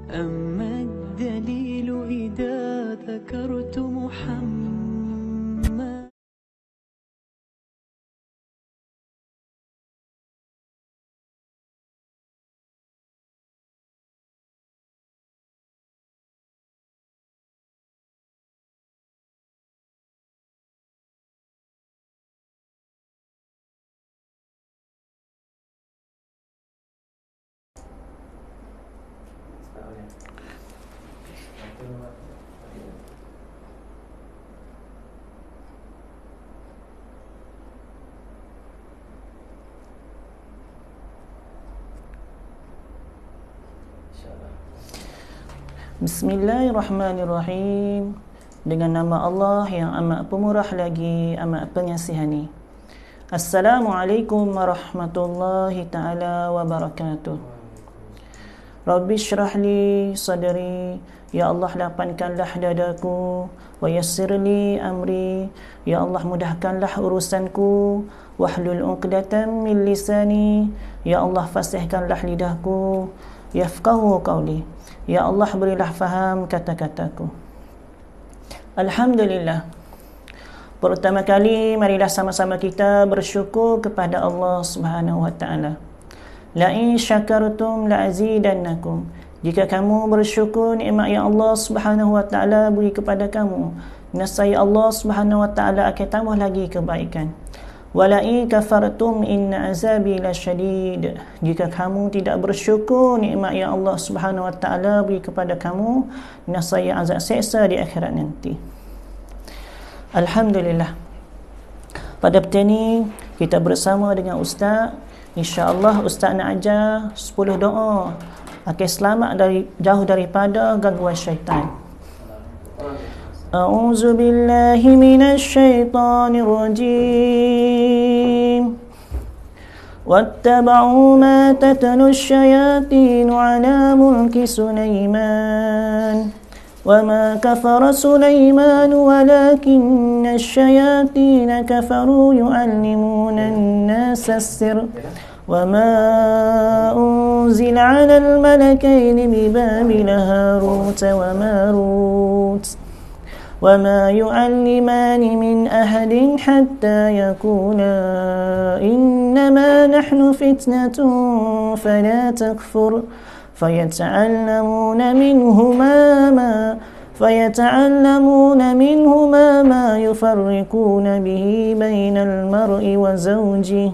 أما الدليل إذا ذكرت محمد. Bismillahirrahmanirrahim. Dengan nama Allah yang amat pemurah lagi amat pengasihani. Assalamualaikum warahmatullahi ta'ala wabarakatuh. Rabbi syrah li sadri. Ya Allah, lapangkanlah dadaku. Wa yassirli amri. Ya Allah, mudahkanlah urusanku. Wahlul uqdatan min lisani. Ya Allah, fasihkanlah lidahku. Yafqahu qawli. Ya Allah, berilah faham kata-kataku. Alhamdulillah. Pertama kali marilah sama-sama kita bersyukur kepada Allah Subhanahu wa taala. La in syakartum la azidannakum. Jika kamu bersyukur nikmat yang Allah Subhanahu wa taala beri kepada kamu, nescaya Allah Subhanahu wa taala akan tambah lagi kebaikan. Wala in kafartum inna azabi lasyadid. Jika kamu tidak bersyukur nikmat yang Allah Subhanahu wa taala beri kepada kamu, nescaya azab seksa di akhirat nanti. Alhamdulillah. Pada petang ni kita bersama dengan ustaz. Insya-Allah ustaz nak ajar 10 doa akan selamat jauh daripada gangguan syaitan. A'udzu billahi minasy syaithanir rajim. Wattaba'u ma tatlu asy-syayatin 'ala mulki Sulaiman. Wa ma kafara Sulaiman walakinna asy-syayatin kafaru yu'allimuna an-nasa as-sirra. Wa ma unzila 'ala al-malakaini bi Babila Harut wa Marut. وَمَا يُعَلِّمَانِ مِنْ أَحَدٍ حَتَّى يَقُولَا إِنَّمَا نَحْنُ فِتْنَةٌ فَلَا تَكْفُرْ فَيَتَعَلَّمُونَ مِنْهُمَا مَا يُفَرِّقُونَ بِهِ بَيْنَ الْمَرْءِ وَزَوْجِهِ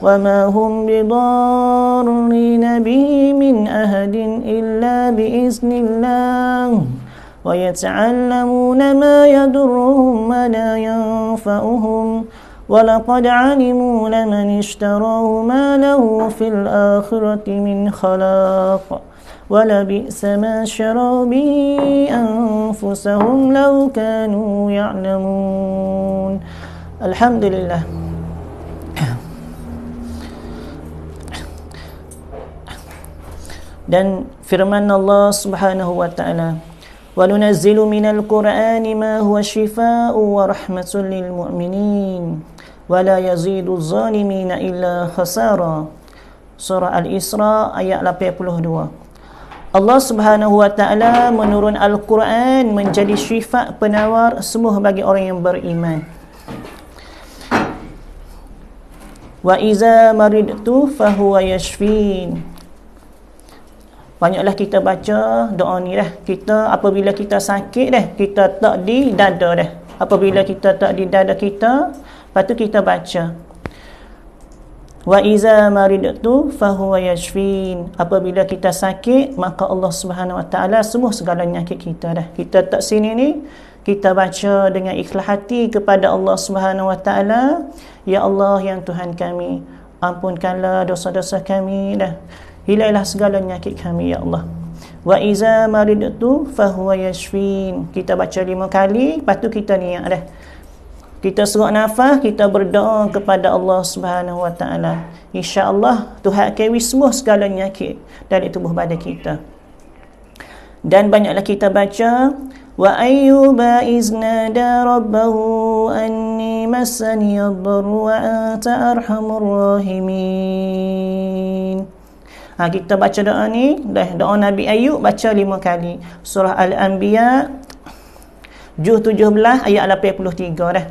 وَمَا هُمْ بِضَارِّينَ بِهِ مِنْ أَحَدٍ إِلَّا بِإِذْنِ اللَّهِ وَيَتَعَلَّمُونَ مَا يَضُرُّهُمْ وَلَا يَنفَعُهُمْ وَلَقَدْ عَلِمُوا لَمَنِ اشْتَرَاهُ مَا لَهُ فِي الْآخِرَةِ مِنْ خَلَاقٍ وَلَبِئْسَ مَا شَرَوْا بِهِ أَنفُسَهُمْ لَوْ كَانُوا يَعْلَمُونَ. Alhamdulillah. Dan firman Allah Subhanahu wa ta'ala, وَنُنَزِّلُ مِنَ الْقُرْآنِ مَا هُوَ شِفَاءٌ وَرَحْمَةٌ لِلْمُؤْمِنِينَ وَلَا يَزِيدُ الظَّالِمِينَ إِلَّا خَسَارًا. Surah Al-Isra ayat 82. Allah Subhanahu wa ta'ala menurun Al-Quran menjadi syifa penawar sembuh bagi orang yang beriman. وَإِذَا مَرِضْتُ فَهُوَ يَشْفِينَ. Banyaklah kita baca doa ni dah. Kita apabila kita sakit dah, kita tak di dada dah. Apabila kita tak di dada kita, lepas tu kita baca. Wa iza maridtu fahuwa yashfin. Apabila kita sakit, maka Allah Subhanahu wa taala sembuh segala penyakit kita dah. Kita tak sini ni, kita baca dengan ikhlas hati kepada Allah Subhanahu wa taala, ya Allah yang Tuhan kami, ampunkanlah dosa-dosa kami dah. Hilailah segala penyakit kami, ya Allah. Wa iza maridtu fahuwa yashfin. Kita baca 5 kali, lepas tu kita niat dah. Kita serak nafas, kita berdoa kepada Allah Subhanahu wa taala. Insya-Allah Tuhan akan sembuh segala penyakit dari tubuh badan kita. Dan banyaklah kita baca wa ayyuba iznada rabbahu anni massani ad-darru wa anta arhamur rahimin. Kita baca doa ni, doa Nabi Ayub baca 5 kali. Surah Al-Anbiya juz 17 ayat 83 dah.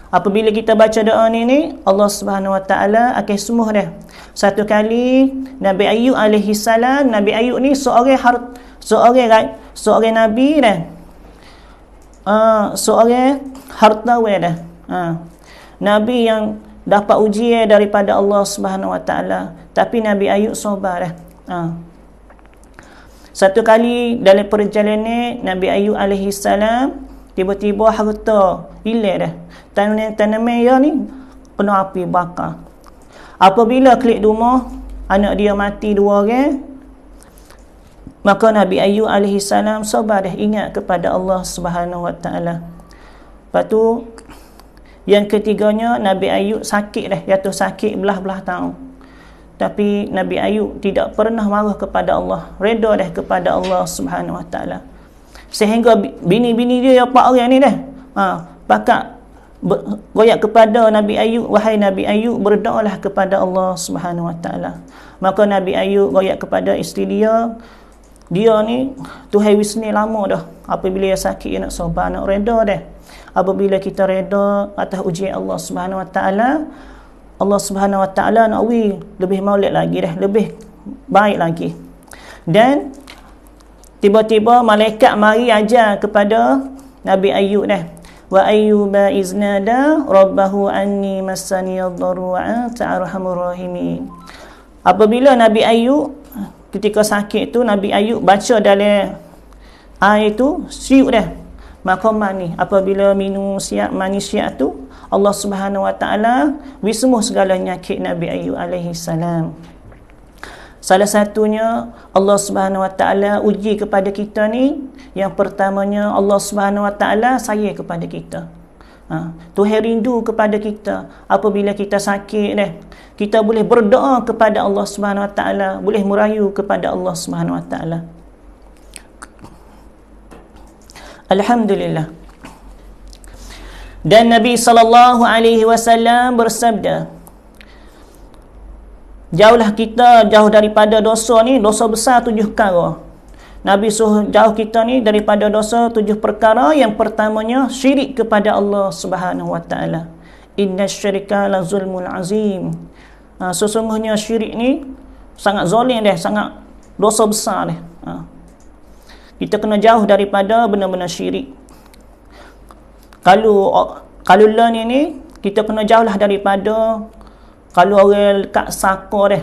Apabila kita baca doa ni Allah Subhanahu Wa Taala akan sembuh dah. Satu kali Nabi Ayub alaihi salam, Nabi Ayub ni seorang nabi dah. Seorang hartawan dah. Nabi yang dapat ujian daripada Allah Subhanahu Wa Taala, tapi Nabi Ayub sabar dah. Satu kali dalam perjalanan Nabi Ayub alaihi salam, tiba-tiba harta hilang dah. Tanaman dia ni kena api bakar. Apabila klik rumah, anak dia mati 2 orang, maka Nabi Ayub alaihi salam sabar dah, ingat kepada Allah Subhanahu Wa Taala. Lepas tu yang ketiganya, Nabi Ayub sakit dah, jatuh sakit belah-belah tahun. Tapi Nabi Ayub tidak pernah marah kepada Allah, redha dah kepada Allah Subhanahu Wa Taala. Sehingga bini-bini dia 4 orang ni dah pakat goyak kepada Nabi Ayub, wahai Nabi Ayub, berdoalah kepada Allah Subhanahu Wa Taala. Maka Nabi Ayub goyak kepada isteri dia ni Tuhai Wisni lama dah. Apabila dia sakit, dia nak sabar, nak redha dah. Apabila kita redha atas ujian Allah Subhanahu Wa Taala, Allah Subhanahu Wa Taala nak lebih maulid lagi dah, lebih baik lagi. Dan tiba-tiba malaikat mari ajar kepada Nabi Ayub dah. Wa ayyuba iznada rabbahu anni massani ad-darru wa anta arhamur rahimin. Apabila Nabi Ayub ketika sakit tu, Nabi Ayub baca dalam air tu siuk dah. Maka mani, apabila minum siap mani siap tu, Allah Subhanahu Wa Taala sembuh segala penyakit Nabi Ayub alaihi salam. Salah satunya Allah Subhanahu Wa Taala uji kepada kita ni, yang pertamanya Allah Subhanahu Wa Taala sayang kepada kita. Tuhan rindu kepada kita. Apabila kita sakit dah, kita boleh berdoa kepada Allah Subhanahu Wa Taala, boleh merayu kepada Allah Subhanahu Wa Taala. Alhamdulillah. Dan Nabi sallallahu alaihi wasallam bersabda, jauhlah kita jauh daripada dosa ni, dosa besar 7 perkara. Nabi suruh jauh kita ni daripada dosa 7 perkara. Yang pertamanya syirik kepada Allah Subhanahu Wa Taala. Innasyirka la zulmul azim. Sesungguhnya syirik ni sangat zalim dah, sangat dosa besar dah. Kita kena jauh daripada benda-benda syirik. Kalau lah ni kita kena jauhlah daripada, kalau orang lekat saka dah,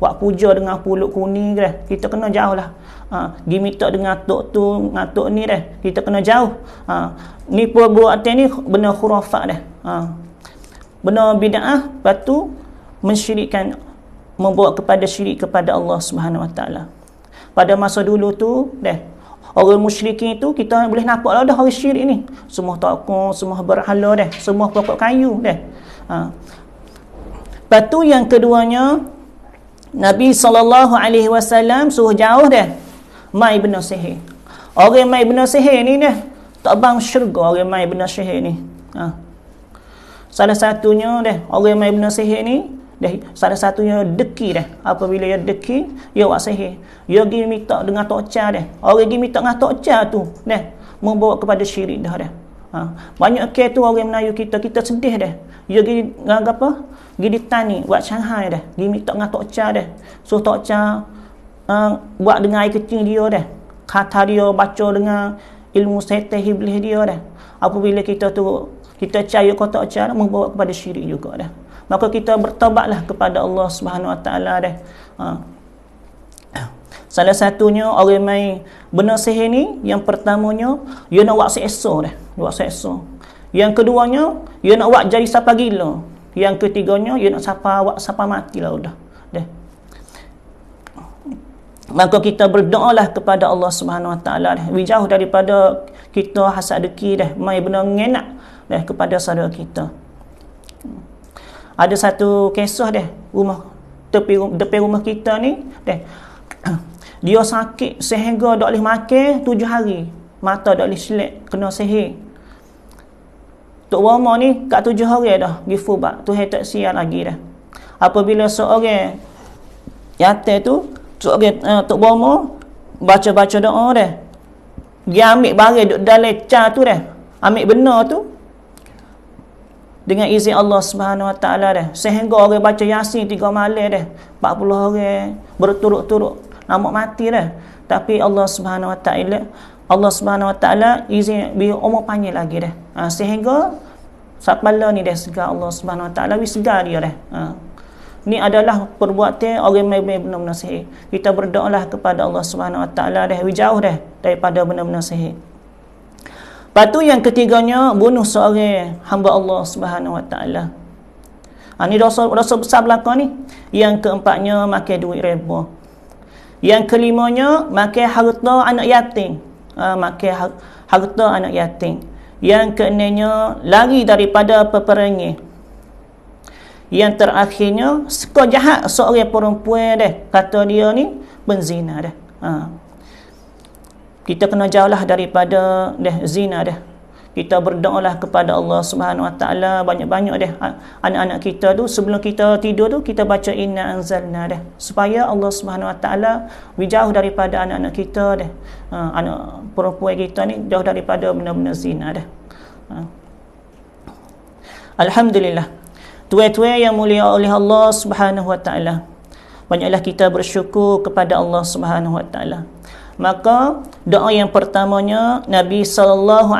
buat puja dengan pulut kuning dah, kita kena jauh lah. Dia minta dengan tok tu, dengan tok ni dah, kita kena jauh. Ni perbuatan ni benda khurafat dah. Benda bid'ah, lepas tu mensyirikkan, membawa kepada syirik kepada Allah Subhanahu Wa Taala. Pada masa dulu tu dah, orang musyrikin tu kita boleh nampak lah dah orang syirik ni. Semua tokong, semua berhala dah, semua pokok kayu dah. Lepas tu yang keduanya, Nabi SAW suruh jauh dah mai benda sihir. Orang mai benda sihir ni dah tak bang syurga. Orang mai benda sihir ni, salah satunya dah, orang mai benda sihir ni dah, salah satunya deki dah. Apabila dia deki, dia buat sihir, dia pergi minta dengan tokca dah. Orang pergi minta dengan tokca tu dah membawa kepada syirik dah. Banyak kes tu orang Melayu kita sedih dah. Dia pergi apa, pergi ditani buat Shanghai dah, dia minta dengan tokca dah. So tokca buat dengan air kecil dia dah, kata dia baca dengan ilmu setan iblis dia dah. Apabila kita percaya kata tokca membawa kepada syirik juga dah. Maka kita bertaubatlah kepada Allah Subhanahu Wa Taala dah. Salah satunya orang mai benda sihir ni, yang pertamanya dia nak buat seksa dah, buat seksa. Yang keduanya dia nak buat jadi siapa gila. Yang ketiganya dia nak siapa mati lah dah. Maka kita berdoalah kepada Allah Subhanahu Wa Taala dah, jauh daripada kita hasad deki dah, mai benda ngenak dah kepada saudara kita. Ada satu kisah dah, depan rumah kita ni dah, dia sakit sehingga tak boleh makan 7 hari, mata tak boleh selek, kena sihir. Tok Rama ni kat 7 hari dah pergi fubat, Tuhan tak siap lagi dah. Apabila seorang yatim tu Tok Bomo baca-baca doa dah. Dia ambil barang duk dalam car tu dah. Ambil benar tu dengan izin Allah Subhanahu Wa Taala dah. Sehingga orang baca Yasin 3 malam dah. 40 orang berturut-turut nak mati dah. Tapi Allah Subhanahu Wa Taala izin biar umur panjang lagi dah. Sehingga sapala ni dah segar Allah Subhanahu Wa Taala segar dia dah. Ni adalah perbuatan orang yang benar-benar sihir. Kita berdoalah kepada Allah Subhanahu Wa Taala dah jauh dah daripada benar-benar sihir. Lepas tu yang ketiganya, bunuh seorang hamba Allah Subhanahu Wa Taala. Ni dosa besar belakang ni. Yang keempatnya, makan duit riba. Yang kelimanya, makan harta anak yatim. Makan harta anak yatim. Yang keenamnya, lari daripada peperangan. Yang terakhirnya, suka jahat seorang perempuan dah. Kata dia ni benzina dah. Kita kena jauhlah daripada zina dah. Kita berdoalah kepada Allah Subhanahu Wa Taala banyak-banyak dah. Anak-anak kita tu sebelum kita tidur tu kita baca inna anzalna dah. Supaya Allah Subhanahu Wa Taala jauh daripada anak-anak kita dah. Anak perempuan kita ni jauh daripada benar-benar zina dah. Alhamdulillah. Tuan-tuan yang mulia oleh Allah Subhanahu Wa Taala, banyaklah kita bersyukur kepada Allah Subhanahu Wa Taala. Maka doa yang pertamanya, Nabi SAW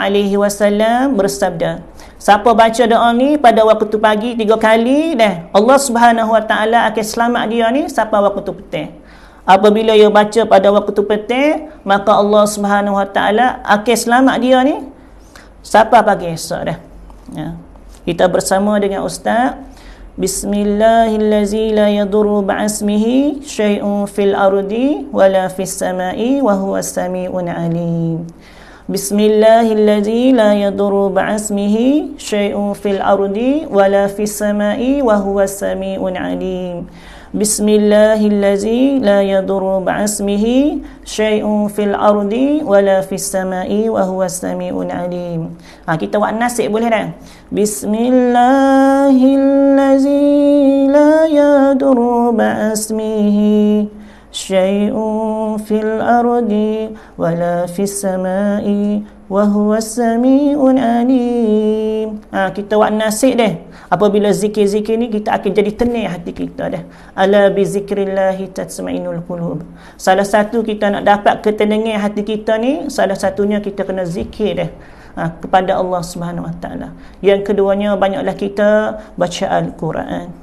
bersabda, siapa baca doa ni pada waktu pagi 3 kali dah, Allah Subhanahu Wa Taala akan selamat dia ni sampai waktu petang. Apabila dia baca pada waktu petang, maka Allah Subhanahu Wa Taala akan selamat dia ni sampai pagi esok dah. Kita bersama dengan Ustaz. Bismillahirrahmanirrahim. La yadurru ba'asmihi syai'un fil ardi wala fis sama'i wa huwas sami'un alim. Bismillahirrahmanirrahim. La yadurru ba'asmihi syai'un fil ardi wala fis sama'i wa huwas sami'un alim. Bismillahirrahmanirrahim. La yadurru ba'asmihi syai'un fil ardi wala fis sama'i wa huwas sami'un alim. Kita buat nasib boleh dah. Bismillahirrahmanirrahim. La yadurru ba'asmihi syai'un fil ardi wala fis sama'i wa huwas sami'un alim. Kita buat nasib dah. Apabila zikir-zikir ni kita akan jadi tenang hati kita dah. Ala bi zikrillahi tatma'innul qulub. Salah satu kita nak dapat ketenangan hati kita ni, salah satunya kita kena zikir dah kepada Allah Subhanahu Wa Taala. Yang keduanya, banyaklah kita baca Al-Quran.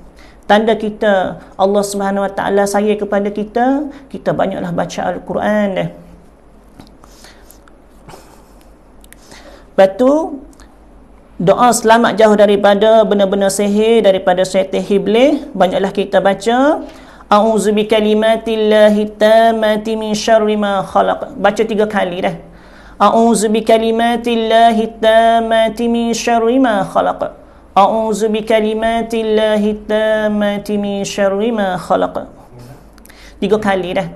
Tanda kita Allah Subhanahu Wa Taala sayang kepada kita, kita banyaklah baca Al-Quran dah. Lepas tu doa selamat jauh daripada benar-benar sihir, daripada syaitan iblis, banyaklah kita baca a'udzu bikalimatillahi tammati min syarri ma khalaq. Baca 3 kali dah. A'udzu bikalimatillahi tammati min syarri ma khalaq. A'udzu bikalimatillahi tammati min syarri ma khalaq. 3 kali dah.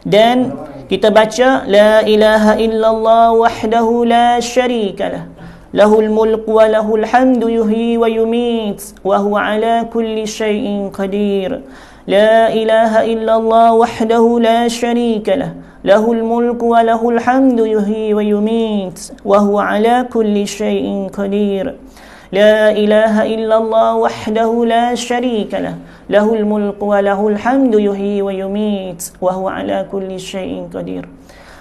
Dan kita baca la ilaha illallah wahdahu la syarikalah. Lahul mulku wa lahul hamdu yuhyi wa yumit wa huwa ala kulli syai'in qadir. La ilaha illallah wahdahu la syarika lah. Lahul mulku wa lahul hamdu yuhyi wa yumit wa huwa ala kulli syai'in qadir. La ilaha illallah wahdahu la syarika lah. Lahul mulku wa lahul hamdu yuhyi wa yumit wa huwa ala kulli syai'in qadir.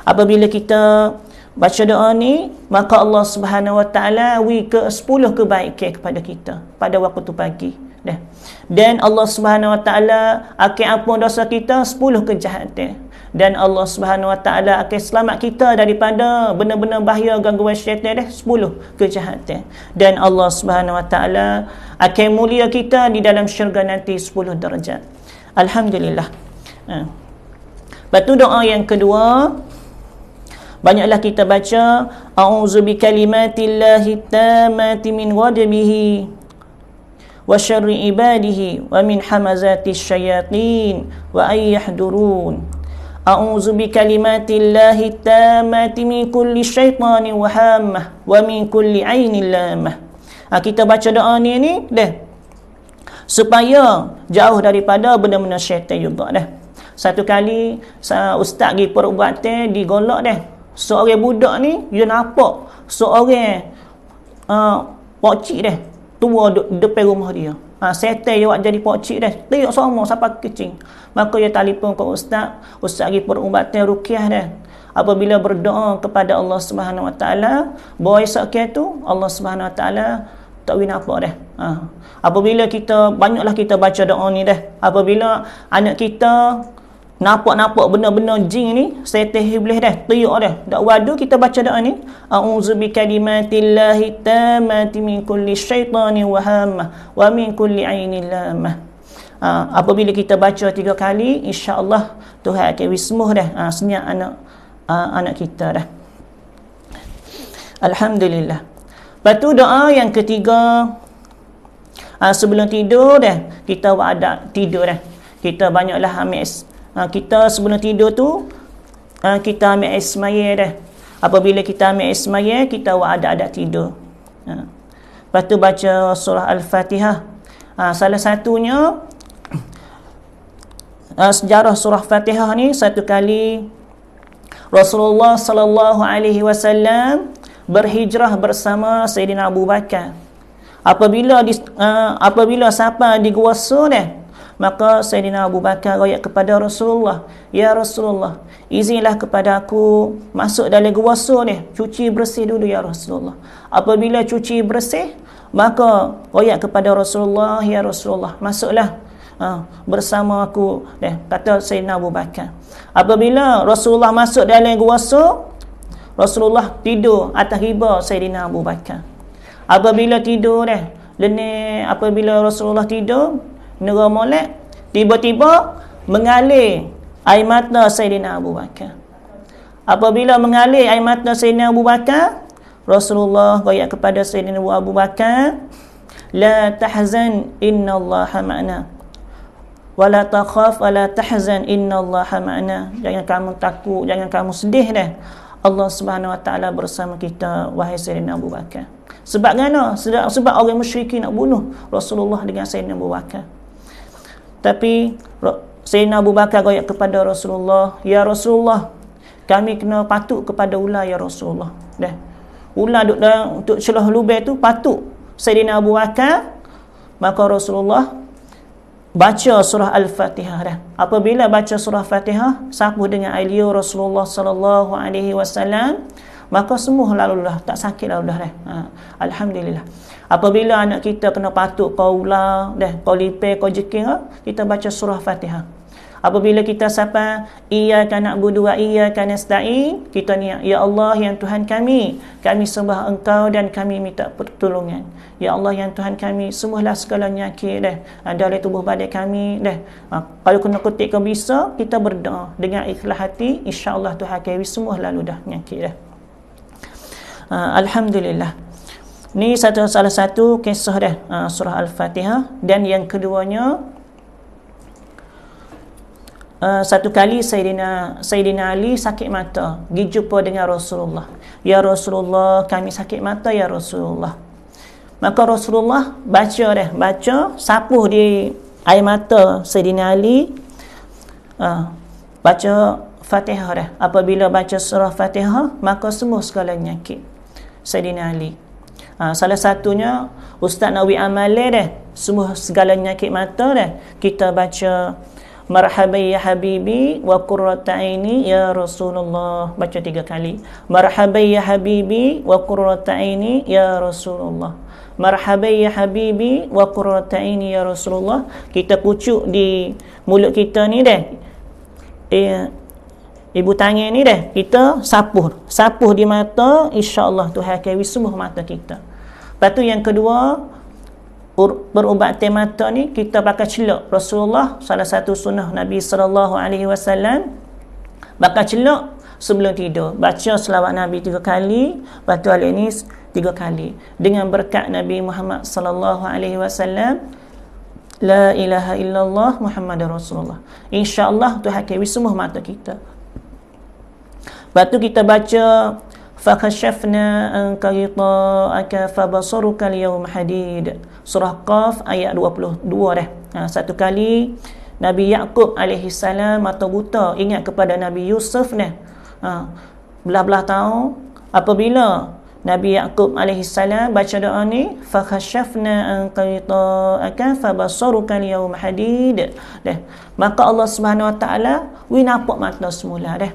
Apabila kita baca doa ni, maka Allah Subhanahu Wa Taala ke 10 kebaikan kepada kita pada waktu pagi dah. Dan Allah Subhanahu Wa Taala akan ampun dosa kita 10 kejahatan. Dan Allah Subhanahu Wa Taala akan selamat kita daripada benar-benar bahaya gangguan syaitan dah 10 kejahatan. Dan Allah Subhanahu Wa Taala akan mulia kita di dalam syurga nanti 10 darjat. Alhamdulillah. Lepas tu doa yang kedua, banyaklah kita baca a'udzu bikalimatillahi tammati min ghadabihi wa syarri ibadihi wa min hamazatis syayatin wa ay yahdurun. A'udzu bikalimatillahi tammati min kulli syaitanin wa hammah wa min kulli ainin lamah. Kita baca doa ni dah. supaya jauh daripada benda-benda syaitan juga dah. Satu kali ustaz pergi perubatan di Golok dah. Seorang budak ni dia nampak seorang pokcik dah tua depan rumah dia. Setan dia buat jadi pokcik dah. Tengok semua sampai kecing. Maka dia telefon ke ustaz pergi perubatan ruqyah dah. Apabila berdoa kepada Allah Subhanahu Wa Taala, bahawa esok tu Allah Subhanahu Wa Taala tak win apa dah. Apabila banyaklah kita baca doa ni dah. Apabila anak kita nampak benda-benda jin ni, setan iblis dah, teriak dah. Tak wadu kita baca doa ni. A'udzu bikalimatillahi tammati min kulli syaitani wa hammah wa min kulli ainin lamah. Apabila kita baca 3 kali, insya-Allah Tuhan akan wismuh dah senyap anak kita dah. Alhamdulillah. Lepas tu doa yang ketiga, sebelum tidur dah, kita ada tidur dah. Kita banyaklah ambil kita sebelum tidur tu kita ambil air semaya dah. Apabila kita ambil air semaya, kita ada tidur. Lepas tu baca surah Al-Fatihah. Salah satunya sejarah surah Fatihah ni, satu kali Rasulullah sallallahu alaihi wasallam berhijrah bersama Sayyidina Abu Bakar. Apabila sampai di Gua Sur dah, maka Sayyidina Abu Bakar royak kepada Rasulullah, "Ya Rasulullah, izinlah kepada aku masuk dalam Gua Sur ni, cuci bersih dulu ya Rasulullah." Apabila cuci bersih, maka royak kepada Rasulullah, "Ya Rasulullah, masuklah bersama aku," kata Sayyidina Abu Bakar. Apabila Rasulullah masuk dalam Gua Sur, Rasulullah tidur atas riba Sayyidina Abu Bakar. Apabila tidur apabila Rasulullah tidur, nera molek, tiba-tiba mengalir air mata Sayyidina Abu Bakar. Apabila mengalir air mata Sayyidina Abu Bakar, Rasulullah royak kepada Sayyidina Abu Bakar, "La tahzan, innallaha ma'ana. Wa la takhaf wa la tahzan, innallaha ma'ana." Jangan kamu takut, jangan kamu sedih dah. Allah Subhanahu Wa Taala bersama kita, wahai Sayyidina Abu Bakar. Sebab mana? Sebab orang musyrikin nak bunuh Rasulullah dengan Sayyidina Abu Bakar. Tapi Sayyidina Abu Bakar royak kepada Rasulullah, "Ya Rasulullah, kami kena patut kepada ular ya Rasulullah." Ular duduk celah lubang tu patut Sayyidina Abu Bakar. Maka Rasulullah baca surah Al-Fatihah dah. Apabila baca surah Fatihah, sapu dengan air liur Rasulullah sallallahu alaihi wasallam, maka semua lalu dah, tak sakit lalu dah. Alhamdulillah. Apabila anak kita kena patuk kau ular kau lipe kau jeking, kita baca surah Fatihah. Apabila kita sampai iyyaka na'budu wa iyyaka nasta'in, kita niat, "Ya Allah yang Tuhan kami sembah Engkau dan kami minta pertolongan. Ya Allah yang Tuhan kami, sembuhlah segala penyakit dalam tubuh badan kami." Kalau kena ketik kau bisa, kita berdoa dengan ikhlas hati, insya-Allah Tuhan akan sembuh lalu dah penyakit Alhamdulillah. Ni salah satu kisah surah Al-Fatihah. Dan yang keduanya, satu kali Sayyidina Ali sakit mata, pergi jumpa dengan Rasulullah. "Ya Rasulullah, kami sakit mata ya Rasulullah." Maka Rasulullah baca sapuh di air mata Sayyidina Ali, baca Fatihah Apabila baca surah Fatihah, maka semua segala penyakit Sayyidina Ali. Salah satunya Ustaz Nawi Amale semua segala penyakit mata kita baca "Marhaban ya habibi wa qurrata aini ya Rasulullah." Baca 3 kali. "Marhaban ya habibi wa qurrata aini ya Rasulullah." "Marhaban ya habibi wa qurrata aini ya Rasulullah." Kita pucuk di mulut kita ni ibu tangan ni kita sapuh di mata, insya-Allah Tuhan akan wismuh mata kita. Lepas tu yang kedua, berubatan mata ni kita pakai celak. Rasulullah, salah satu sunnah Nabi sallallahu alaihi wasallam, pakai celak sebelum tidur. Baca selawat Nabi 3 kali, lepas tu al-Inis 3 kali. Dengan berkat Nabi Muhammad sallallahu alaihi wasallam, "La ilaha illallah Muhammadur Rasulullah." Insya-Allah Tuhan akan wismuh mata kita. Lepas tu kita baca fakashafna anka ghita'aka fabasaruka al-yawma hadid. Surah Qaf ayat 22 dah. Satu kali Nabi Yaqub alaihi salam mata buta ingat kepada Nabi Yusuf ni. Belah-belah tahu apabila Nabi Yaqub alaihi salam baca doa ni, fakhashafna anka ghita'aka fabasaruka al-yawma hadid. Dah. Maka Allah Subhanahu Wa Taala nampak mata semula dah.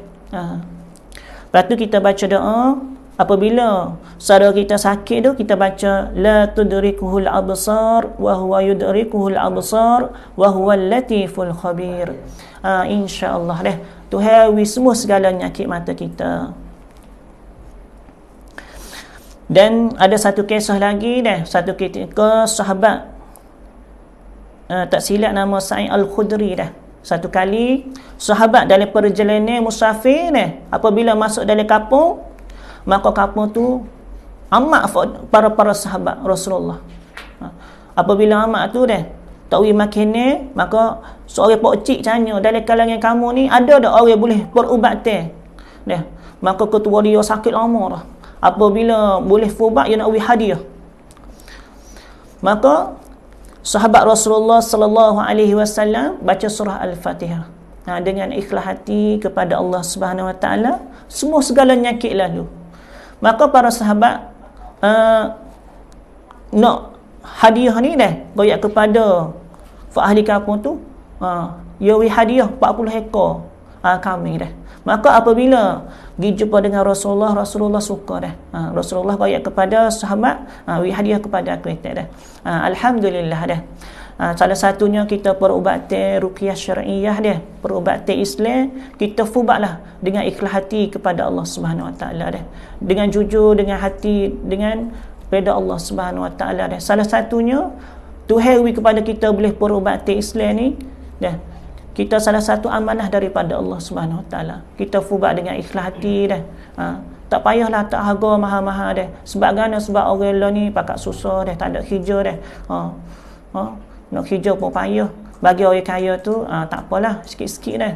Lepas tu kita baca doa apabila saudara kita sakit tu, kita baca la tudrikuhul absar wa huwa yudrikuhul absar wa huwal latiful khabir. Insya-Allah dah. Tuhan semua segala penyakit mata kita. Dan ada satu kisah lagi dah. Satu ketika sahabat tak silap nama Sa'id Al-Khudri dah. Satu kali sahabat dalam perjalanan musafir ni, apabila masuk dalam kampung, maka kampung tu amat para sahabat Rasulullah. Apabila amat tu dah tak boleh makan ni, maka seorang pokcik tanya, dalam kalangan kamu ni ada tak orang boleh perubatan? Dah. Maka ketua dia sakit lama dah. Apabila boleh berubat, dia nak beri hadiah. Maka sahabat Rasulullah sallallahu alaihi wasallam baca surah Al-Fatihah. Dengan ikhlas hati kepada Allah Subhanahu Wa Taala, semua segala penyakit lalu. Maka para sahabat nak hadiah ni dah goyak kepada ahli kampung tu. Dia beri hadiah 40 ekor kambing dah. Maka apabila pergi jumpa dengan Rasulullah, Rasulullah suka dah. Rasulullah goyak kepada sahabat, beri hadiah kepada aku dah. Alhamdulillah dah. Salah satunya kita perubatan ruqyah syar'iyah dia, perubatan Islam, kita fubatlah dengan ikhlas hati kepada Allah Subhanahu Wa Taala dah. Dengan jujur, dengan hati, dengan pada Allah Subhanahu Wa Taala dah. Salah satunya Tuhan beri kepada kita boleh perubatan Islam ni dah. Kita salah satu amanah daripada Allah Subhanahu Wa Taala. Kita fubat dengan ikhlas hati dah. Tak payahlah tak harga mahal-mahal dah. Sebab sebab orang lain ni pakat susah dah, tak ada kerja dah. Nak kerja pun payah. Bagi orang kaya tu tak apalah, sikit-sikit dah.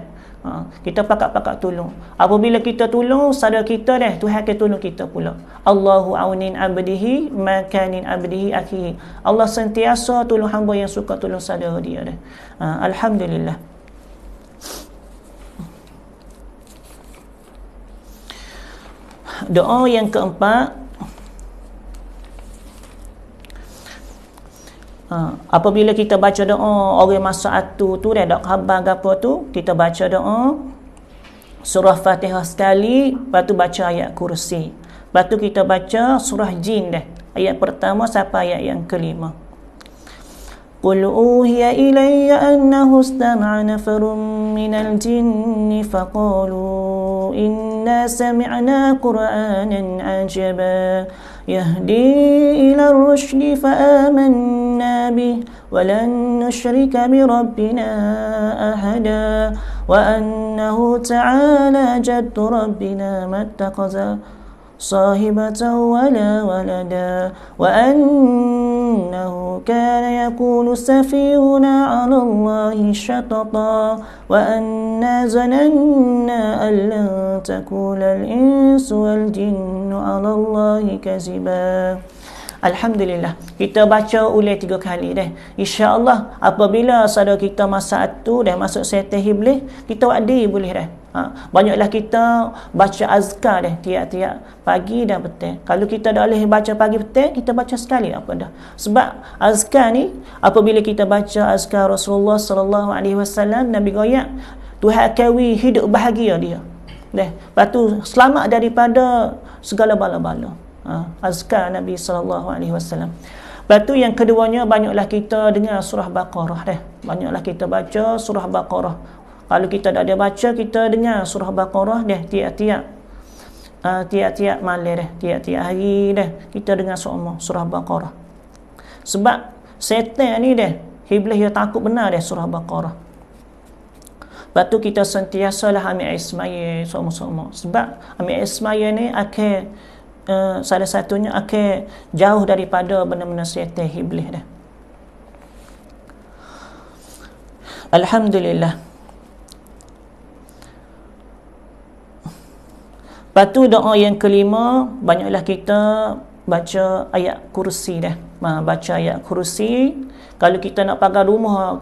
Kita pakat-pakat tolong. Apabila kita tolong saudara kita dah, Tuhan akan tolong kita pula. Allahu aunin abdihi makanin abdihi akhihi. Allah sentiasa tolong hamba yang suka tolong saudara dia dah. Alhamdulillah. Doa yang keempat, apabila kita baca doa orang masuk atu tu dah, dak khabar ke apa tu, kita baca doa surah Fatihah sekali, lepas tu baca ayat kursi, lepas tu kita baca surah jin dah, ayat pertama sampai ayat yang kelima. Qul uhiya ilayya annahu istama'a nafarun minal jinni faqalu inna sami'na qur'anan ajaba yahdi ila ar-rushdi fa'amanna bih wa lan nushrika bi rabbina ahada wa annahu ta'ala jaddu rabbina mattakhadha sahibatan wala walada wa annahu kana yakunu safihuna 'ala Allahi shatata wa anna zananna an lan takula al-insu wal jinnu 'ala Allahi kaziba. Alhamdulillah, kita baca ulang 3 kali dah. InsyaAllah apabila saudara kita masa tu dah masuk setan iblis, kita wadi boleh dah. Banyaklah kita baca azkar dah tiap-tiap pagi dan petang. Kalau kita dah boleh baca pagi petang, kita baca sekali apa dah. Sebab azkar ni apabila kita baca azkar Rasulullah sallallahu alaihi wasallam, Nabi goyak Tuhan kawi hidup bahagia dia. Dah. Lepas tu selamat daripada segala bala-bala. Azkar Nabi sallallahu alaihi wasallam. Lepas tu yang keduanya, banyaklah kita dengar surah Baqarah dah. Banyaklah kita baca surah Baqarah. Kalau kita tak ada baca, kita dengar surah Baqarah dah tiap-tiap malam dah, tiap-tiap hari dah kita dengar surah Baqarah. Sebab setan ni dah, iblis dia takut benar dah surah Baqarah. Lepas tu kita sentiasalah ambil air semaya sama-sama. Sebab ambil air semaya ni akan salah satunya akan jauh daripada benda-benda syaitan iblis dah. Alhamdulillah. Lepas tu doa yang kelima, banyaklah kita baca ayat kursi dah. Baca ayat kursi. Kalau kita nak pagar rumah,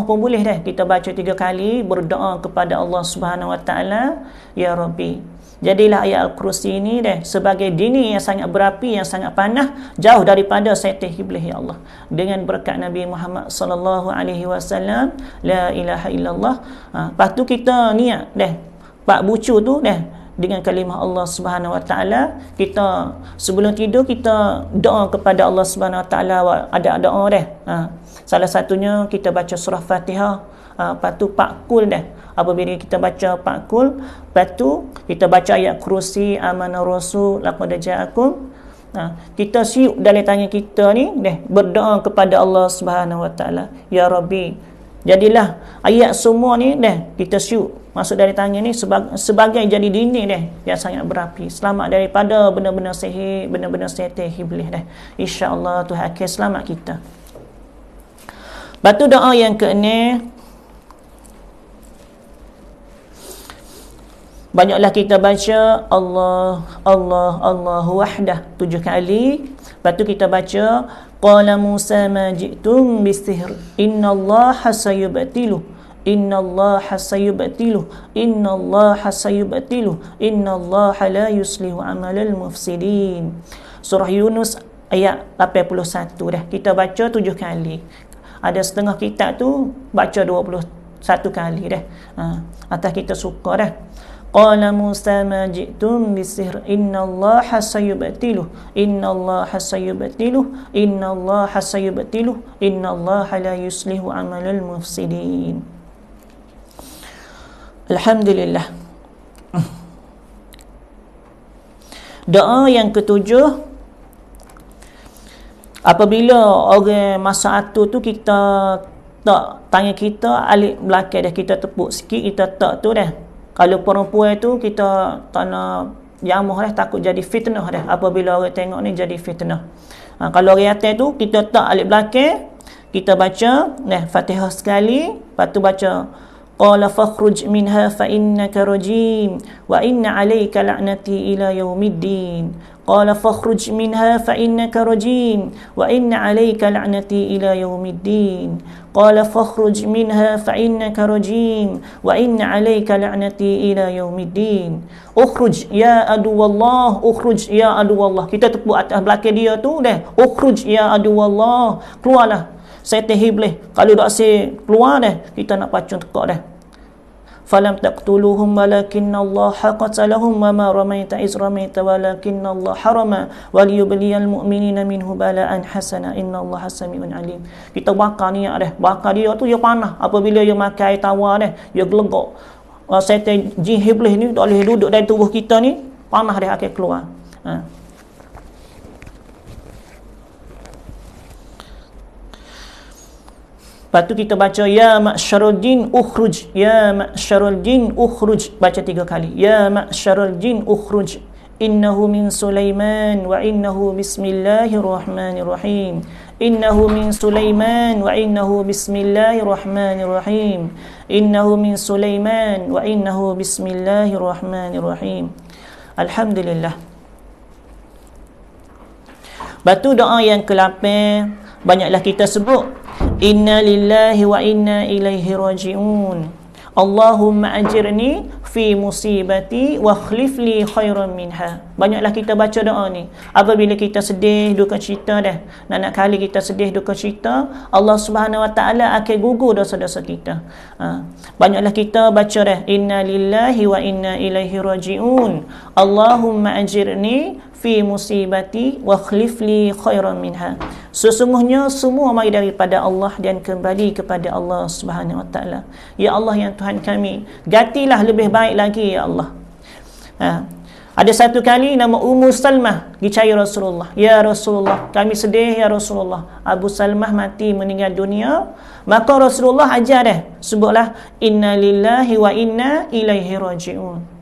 pun boleh dah. Kita baca 3 kali, berdoa kepada Allah Subhanahu Wa Taala, ya Rabbi, jadilah ayat al-kursi ini dah sebagai dini yang sangat berapi, yang sangat panah, jauh daripada syaitan iblis, ya Allah. Dengan berkat Nabi Muhammad sallallahu alaihi wasallam, la ilaha illallah. Lepas tu kita niat dah 4 bucu tu dah dengan kalimah Allah Subhanahu Wa Taala. Kita sebelum tidur kita doa kepada Allah Subhanahu Wa Taala, ada doa dah. Salah satunya kita baca surah Fatihah. Lepas tu 4 kul dah. Apabila kita baca 4 kul, lepas tu kita baca ayat kursi, amanah rasul, laqad ja'akum. Kita siuk dalam tangan kita ni dah berdoa kepada Allah Subhanahu Wa Taala, ya Rabbi, jadilah ayat semua ni dah kita siuk masuk dari tangan ni sebagai jadi dinding dah yang sangat berapi, selamat daripada benda-benda sihir, benda-benda syaitan iblis dah. InsyaAllah Tuhan akan selamat kita. Batu doa yang ke-6, banyaklah kita baca Allahu wahdah 7 kali. Lepas tu kita baca qala Musa ma ji'tum bisihr innallaha sayubtilu innallaha sayubtilu innallaha sayubtilu innallaha la yuslihu amalal mufsidin. Surah Yunus ayat 81 dah. Kita baca 7 kali. Ada setengah kitab tu baca 21 kali dah. Atas kita suka dah. Qala Musa ma ji'tum bisihr innallaha sayubtilu innallaha sayubtilu innallaha sayubtilu innallaha la yuslihu amalal mufsidin. Alhamdulillah. Doa yang ke-7, apabila orang masa atur tu kita tak tangan kita alik belakang dah, kita tepuk sikit, kita tak tu dah. Kalau perempuan tu kita tak nak jamuh dah, takut jadi fitnah dah. Apabila orang tengok ni jadi fitnah. Kalau orang atas tu kita tak alik belakang, kita baca Fatihah sekali, lepas tu baca qala fakhruj minha fa innaka rajim wa inna alayka la'nati ila yaumiddin. Qala fakhruj minha fa innaka rajim wa inna alayka la'nati ila yaumiddin. Qala fakhruj minha fa innaka rajim wa inna alayka la'nati ila yaumiddin. Ukhruj ya aduwallah, ukhruj ya aduwallah. Kita tepuk atas belakang dia tu dah. Ukhruj ya aduwallah, keluarlah syaitan iblis. Kalau dak keluar dah, kita nak pacung tekak dah. Falam taqtuluhum walakinnallaha qatalahum wa ma ramaita iz ramaita walakinnallaha harama waliyubliyal mu'minina minhu bala'an hasana innallaha samiun alim. Kita bakar niat dah. Bakar dia tu dia panah. Apabila dia makan air tawar dah, dia gelegak. Syaitan jin iblis ni tak boleh duduk dalam tubuh kita ni, panah dia akan keluar. Lepas tu kita baca ya ma'syarul jin ukhruj, ya ma'syarul jin ukhruj, baca 3 kali. Ya ma'syarul jin ukhruj innahu min Sulaiman wa innahu bismillahirrahmanirrahim. Innahu min Sulaiman wa innahu bismillahirrahmanirrahim. Innahu min Sulaiman wa innahu bismillahirrahmanirrahim. Alhamdulillah. Batu doa yang ke-8, banyaklah kita sebut inna lillahi wa inna ilaihi raji'un. Allahumma ajirni fi musibati wa khlif li khairan minha. Banyaklah kita baca doa ni. Apabila kita sedih, duka cita dah, nak kali kita sedih, duka cita, Allah Subhanahu Wa Taala akan gugur dosa-dosa kita. Banyaklah kita baca dah inna lillahi wa inna ilaihi raji'un. Allahumma ajirni fi musibati wa khlif li khairan minha. Sesungguhnya semua mari daripada Allah dan kembali kepada Allah Subhanahu Wa Taala. Ya Allah yang Tuhan kami, gantilah lebih baik lagi ya Allah. Ada satu kali nama Ummu Salmah dicari Rasulullah. Ya Rasulullah, kami sedih ya Rasulullah, Abu Salmah mati meninggal dunia. Maka Rasulullah ajar dah, sebutlah inna lillahi wa inna ilaihi raji'un.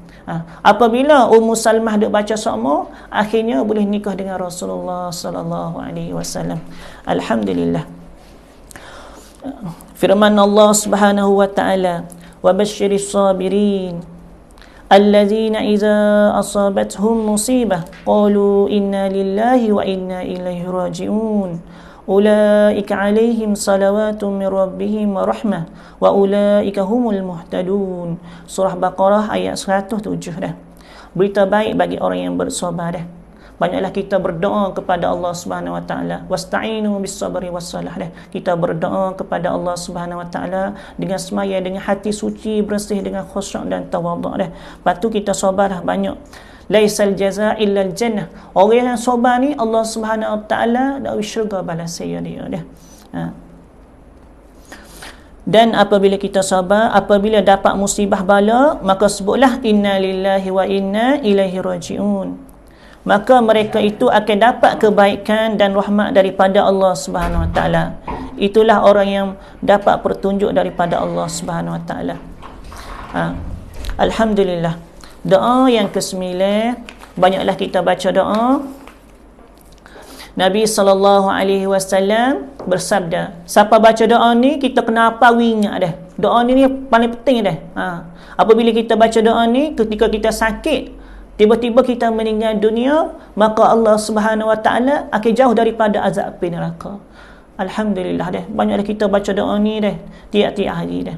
Apabila Ummu Salmah duk baca sama, akhirnya boleh nikah dengan Rasulullah sallallahu alaihi wasallam. Alhamdulillah. Firman Allah Subhanahu wa taala, wa basyiris sabirin allazina idza asabathum musibah qalu inna lillahi wa inna ilaihi raji'un ulaika alaihim salawatun min rabbihim wa rahmah wa ulaika humul muhtadun. Surah Baqarah ayat 107 dah. Berita baik bagi orang yang bersabar dah. Banyaklah kita berdoa kepada Allah Subhanahu Wa Taala. Wasta'inu bis-sabri was-salah dah. Kita berdoa kepada Allah Subhanahu Wa Taala dengan semaya, dengan hati suci, bersih, dengan khusyuk dan tawaduk dah. Lepas tu kita sabarlah banyak. Laisal jazaa illa al-jannah. Orang yang sabar ni Allah Subhanahu Wa Taala dah syurga balas dia dah. Dan apabila kita sabar, apabila dapat musibah bala, maka sebutlah inna lillahi wa inna ilaihi raji'un. Maka mereka itu akan dapat kebaikan dan rahmat daripada Allah Subhanahu Wa Taala. Itulah orang yang dapat petunjuk daripada Allah Subhanahu Wa Taala. Alhamdulillah. Doa yang ke-9, banyaklah kita baca doa. Nabi SAW bersabda, siapa baca doa ni, kita kena apa ingat dah. Doa ni paling penting dah. Apabila kita baca doa ni, ketika kita sakit, tiba-tiba kita meninggal dunia, maka Allah Subhanahu Wa Taala akan jauh daripada azab api neraka. Alhamdulillah dah. Banyaklah kita baca doa ni dah, tiap-tiap hari dah.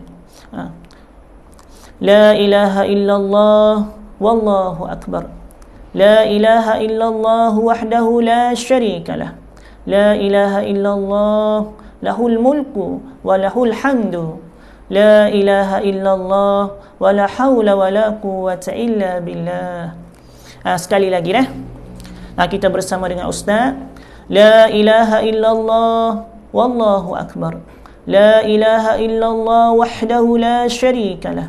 La ilaha illallah wallahu akbar. La ilaha illallah wahdahu la syarika lah. La ilaha illallah lahul mulku wa lahul hamdu. La ilaha illallah wa la hawla wa la quwwata illa billah. Sekali lagi dah. Kita bersama dengan Ustaz. La ilaha illallah wallahu akbar. La ilaha illallah wahdahu la syarika lah.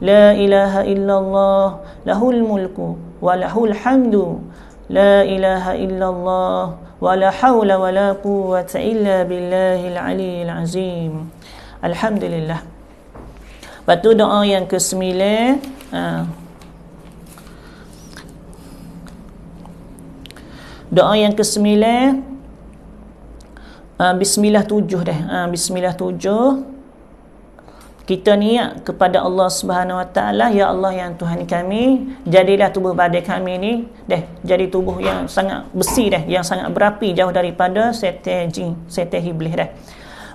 La ilaha illallah lahul mulku wa lahul hamdu. La ilaha illallah wa la hawla wa la quwwata illa billahil aliyyil azim. Alhamdulillah. Lepas tu doa yang ke-9, doa yang ke-9, bismillah 7 dah. Bismillah 7. Kita niat kepada Allah Subhanahu Wa Taala, ya Allah yang Tuhan kami, jadilah tubuh badan kami ni jadi tubuh yang sangat besi dah, yang sangat berapi, jauh daripada setan jin, setan iblis dah.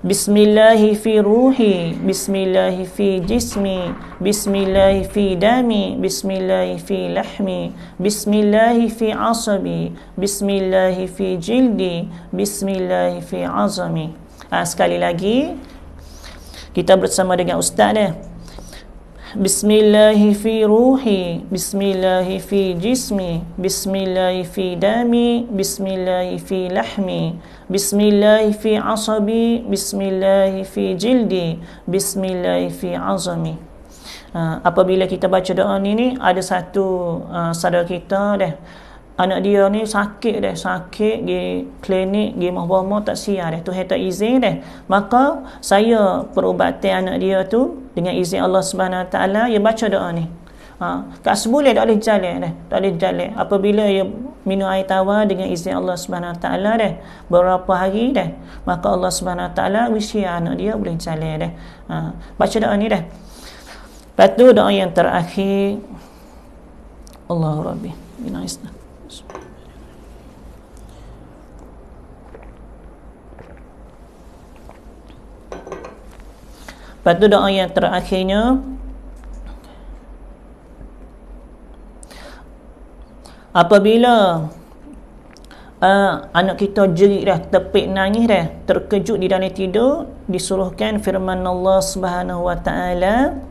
Bismillahi fi ruhi, bismillahi fi jismi, bismillahi fi dami, bismillahi fi lahmi, bismillahi fi asabi, bismillahi fi jildi, bismillahi fi azami. Sekali lagi kita bersama dengan Ustaz dia. Bismillahi fi ruhi, bismillahi fi jismi, bismillahi fi dami, bismillahi fi lahmi, bismillahi fi asabi, bismillahi fi jildi, bismillahi fi azami. Apabila kita baca doa ni ada satu saudara kita dah, anak dia ni sakit pergi klinik, pergi mahbama tak siap dah, Tuhan tak izin dah. Maka saya perubatan anak dia tu dengan izin Allah Subhanahu Wa Taala, dia baca doa ni. Kat sebulan tak boleh jalan dah, tak boleh jalan. Apabila dia minum air tawar dengan izin Allah Subhanahu Wa Taala dah, beberapa hari dah, maka Allah Subhanahu Wa Taala usia anak dia boleh jalan dah. Baca doa ni dah. Lepas tu doa yang terakhir, Allahu Rabbi bina isna. Lepas tu doa yang terakhirnya, apabila anak kita jerit dah, tepik nangis dah, terkejut di dalam tidur, disuruhkan firman Allah Subhanahu Wa Taala,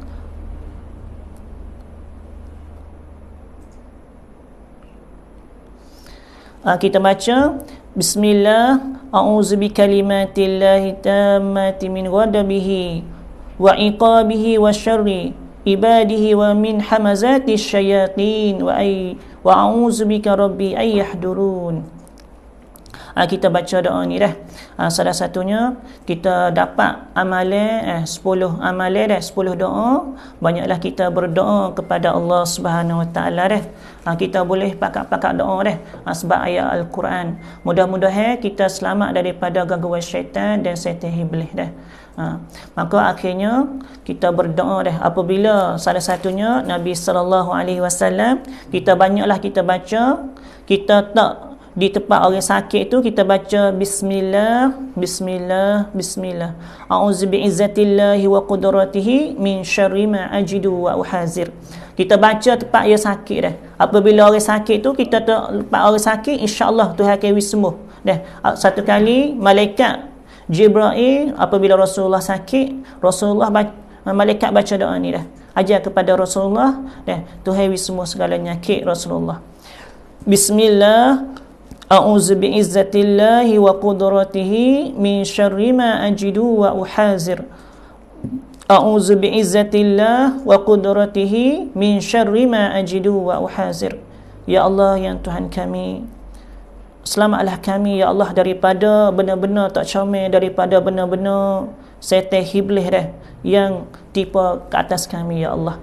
kita baca bismillah, a'udzu bikalimatillahi tammati min ghadabihi wa iqabihi wa syarri ibadihi wa min hamazati syayatin wa a'udzu bika rabbi ay yahdurun. Kita baca doa ni dah. Salah satunya kita dapat amalan 10 amalan dah, 10 doa. Banyaklah kita berdoa kepada Allah Subhanahu Wa Taala dah. Kita boleh pakat-pakat doa dah sebab ayat Al-Quran. Mudah-mudahan kita selamat daripada gangguan syaitan dan setan iblis dah. Maka akhirnya kita berdoa dah. Apabila salah satunya Nabi SAW, kita banyaklah kita baca, kita tak di tempat orang sakit tu kita baca bismillah, bismillah, bismillah. A'udzu bi'izzatillahi wa qudratihi min syarri ma ajidu wa uhazir. Kita baca tempat dia sakit dah. Apabila orang sakit tu kita tempat orang sakit, insya-Allah Tuhan akan sembuh. Dah. Satu kali malaikat Jibril apabila Rasulullah sakit, malaikat baca doa ni dah. Ajar kepada Rasulullah, dah Tuhan sembuh segala penyakit Rasulullah. Bismillah, a'udzu bi'izzatillahi wa qudratihi min syarri ma ajidu wa uhazir. A'udzu bi'izzatillah wa qudratihi min syarri ma ajidu wa uhazir. Ya Allah, yang Tuhan kami, selamatlah kami ya Allah daripada benar-benar tak comel, daripada benar-benar setan iblis dah yang tipu ke atas kami ya Allah.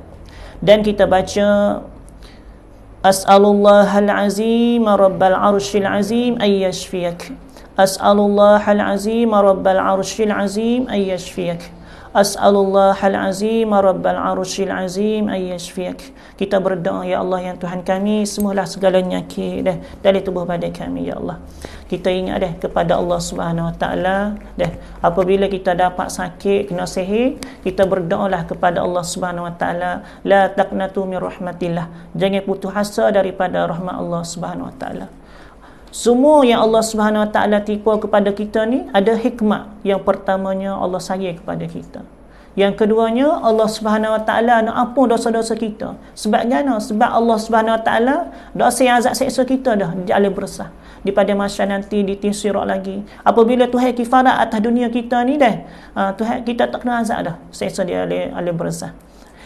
Dan kita baca As'alullahal azim rabbal arsyil azim ay yashfiyak. As'alullahal azim rabbal arsyil azim ay yashfiyak. As'alullahal azim rabbal arsyil azim ay yashfiyak. Kita berdoa ya Allah, yang Tuhan kami, sembuhlah segala penyakit dah dari tubuh badan kami ya Allah. Kita ingat dah kepada Allah Subhanahu Wa Taala dah. Apabila kita dapat sakit, kena sihir, kita berdoalah kepada Allah Subhanahu Wa Taala, la taqnatu min rahmatillah. Jangan putus asa daripada rahmat Allah Subhanahu Wa Taala. Semua yang Allah Subhanahu Wa Taala tipu kepada kita ni ada hikmah. Yang pertamanya, Allah sayang kepada kita. Yang keduanya, Allah Subhanahu Wa Taala nak ampun dosa-dosa kita. Sebab mana? Sebab Allah Subhanahu Wa Taala dosa yang azab seksa kita dah di alam bersah. Di pada masa nanti ditisir lagi. Apabila Tuhan kifarat atas dunia kita ni dah, Tuhan kita tak kena azab dah seksa di alam bersah.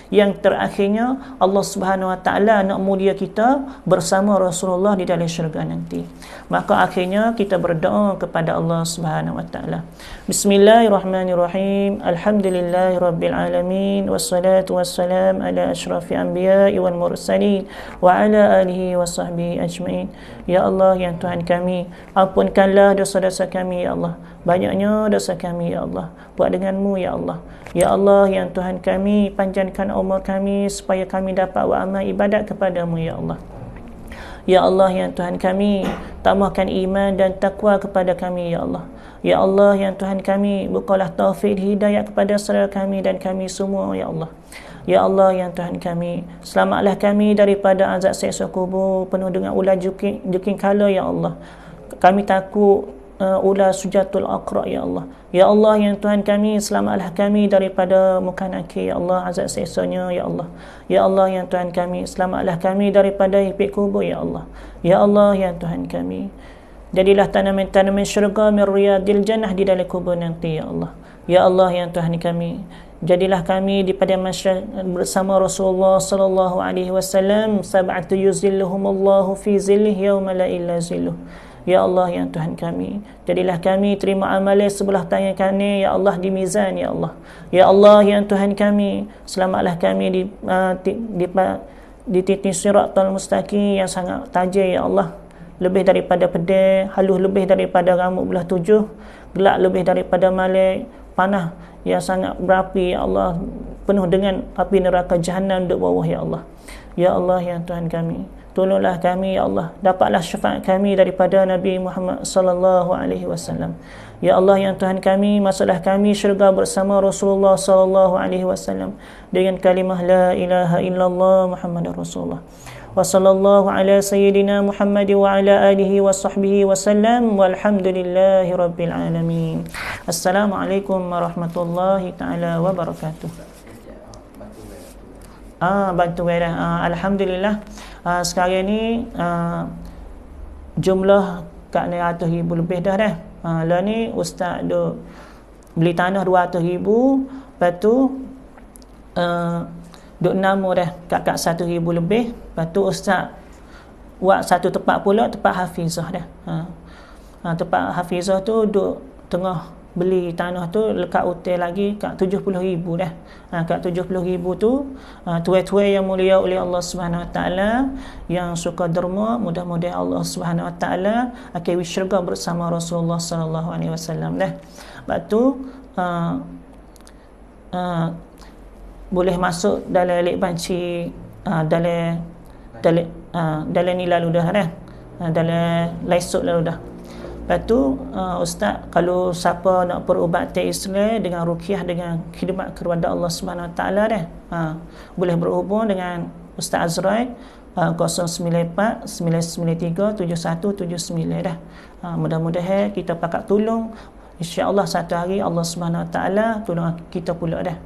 Yang terakhirnya, Allah Subhanahu Wa Taala nak mulia kita bersama Rasulullah di dalam syurga nanti. Maka akhirnya kita berdoa kepada Allah Subhanahu Wa Taala. Bismillahirrahmanirrahim. Alhamdulillahirabbil alamin, wassalatu wassalam ala asyrafil anbiya'i wal mursalin wa ala alihi wasahbihi ajmain. Ya Allah, yang Tuhan kami, ampunkanlah dosa-dosa kami ya Allah. Banyaknya dosa kami ya Allah, buat denganmu ya Allah. Ya Allah, yang Tuhan kami, panjangkan umur kami supaya kami dapat beramal ibadat kepadamu ya Allah. Ya Allah, yang Tuhan kami, tambahkan iman dan takwa kepada kami ya Allah. Ya Allah, yang Tuhan kami, bukalah taufik hidayah kepada saudara kami dan kami semua ya Allah. Ya Allah, yang Tuhan kami, selamatlah kami daripada azab siksa kubur penuh dengan ular juking kala ya Allah. Kami takut ular sujatul aqra ya Allah. Ya Allah, yang Tuhan kami, selamatlah kami daripada muka nakir ya Allah, azab siksanya ya Allah. Ya Allah, yang Tuhan kami, selamatlah kami daripada hipik kubur ya Allah. Ya Allah, yang Tuhan kami, jadilah tanaman-tanaman syurga min riyadil jannah di dalam kubur nanti ya Allah. Ya Allah, yang Tuhan kami, jadilah kami di pada masyarakat bersama Rasulullah sallallahu alaihi wasallam, sab'atu yuzilluhumullahu fi zillih yauma la illa zilluh. Ya Allah, yang Tuhan kami, jadilah kami terima amalan sebelah tangan kami ya Allah di mizan ya Allah. Ya Allah, yang Tuhan kami, selamatlah kami di titik siratal mustaqim yang sangat tajam ya Allah. Lebih daripada pedang, halus lebih daripada rambut belah 7, gelap lebih daripada malam, panah yang sangat berapi ya Allah, penuh dengan api neraka jahanam duduk bawah ya Allah. Ya Allah, yang Tuhan kami, tolonglah kami ya Allah, dapatlah syafaat kami daripada Nabi Muhammad sallallahu alaihi wasallam. Ya Allah, yang Tuhan kami, masuklah kami syurga bersama Rasulullah sallallahu alaihi wasallam dengan kalimah la ilaha illallah Muhammadur Rasulullah. Wa sallallahu ala sayyidina Muhammad wa ala alihi wa sahbihi wasallam, walhamdulillahi rabbil alamin. Assalamualaikum warahmatullahi taala wabarakatuh. Bantu merah. Alhamdulillah. Sekarang ni jumlah kat 100,000 lebih dah. Lah ni ustaz duk beli tanah 200,000, lepas tu duk nama dah kat 1,000 lebih. Lepas tu ustaz buat satu tempat pula, tempat hafizah dah. Tempat hafizah tu duk tengah beli tanah tu lekat hotel lagi kat 70,000 dah. Kat 70,000 tu tuai-tuai yang mulia oleh Allah Subhanahu Wa Taala yang suka derma, mudah-mudahan Allah Subhanahu Wa Taala akan syurga bersama Rasulullah sallallahu alaihi wasallam dah. Lepas tu boleh masuk dalam lek banci dalam ni lalu dah dah. Dalam laisuk lalu dah. Lepas tu ustaz, kalau siapa nak perubatan Islam dengan ruqyah dengan khidmat kepada Allah Subhanahu Wa Taala dah, boleh berhubung dengan Ustaz Azrail 094 993 7179 dah. Mudah-mudahan kita pakat tolong, insya-Allah satu hari Allah Subhanahu Wa Taala tolong kita pula dah.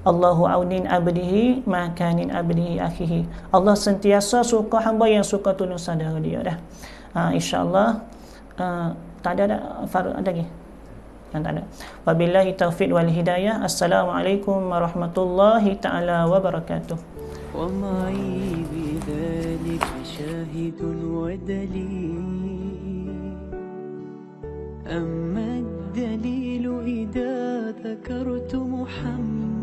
Allahu aunin abdihi ma kanin abdihi akhihi. Allah sentiasa suka hamba yang suka tolong saudara dia dah. Insya-Allah. Tak ada Faruk ada lagi? Tak ada. Wabillahi taufiq wal hidayah. Assalamualaikum warahmatullahi taala wabarakatuh. Wa ma'i bidzalika syahidun wa dalil. Amma ad-dalilu idza dhakartu Muhammad